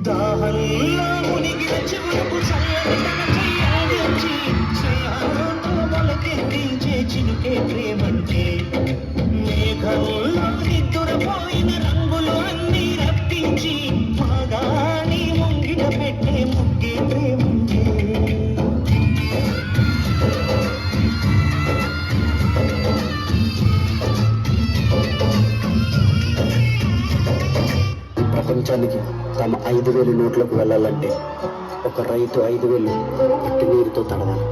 దాహంలో మునిగిన చివులకు చల్లని తన చెయ్యందించి స్నేహంతో మొలకెత్తించే చినుకే ప్రేమంటే మేఘంలో నిద్దురపోయిన రంగులు అన్నీ రప్పించి మాగాని ముంగిట పెట్టే ముగ్గే ప్రేమంటే ప్రపంచానికి తమ 5,000 నోట్లకు వెళ్ళాలంటే ఒక రైతు 5,000 పట్టి నీరుతో తడవాలి.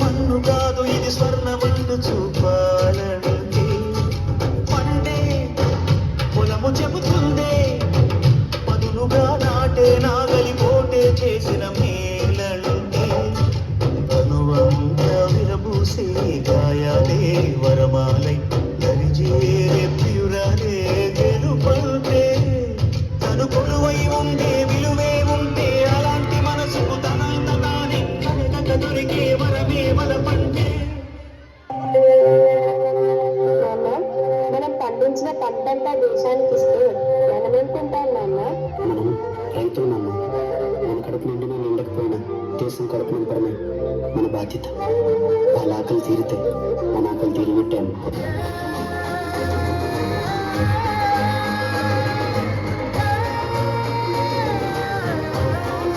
మన్ను కాదు ఇది స్వర్ణమందు చూపాలంటే పండే పొలము చెబుతుందే పదునుగా నాటే నాగలి పోటే చేసిన మేలంటే అనువంత విరబూసే గాయాలే వరమాలై దరిజేరే ప్రియురాలే గెలుపంటే తను కొలువై ఉండే విలువే ఉంటే అలాంటి మనసుకు తనాన్ని దొరికే వరమే వలపంటే. మనం పండించిన పంటంతా దేశానికి ఇస్తే మనం ఏంటుంటాం నాన్న? మనం రైతులు నాన్న. మన కడుపు నిండినా నిండకపోయినా దేశం కడుపు నింపడమే మన బాధ్యత. వాళ్ళ ఆకలి తీరితే మన ఆకలి తీరినట్టే అనుకో.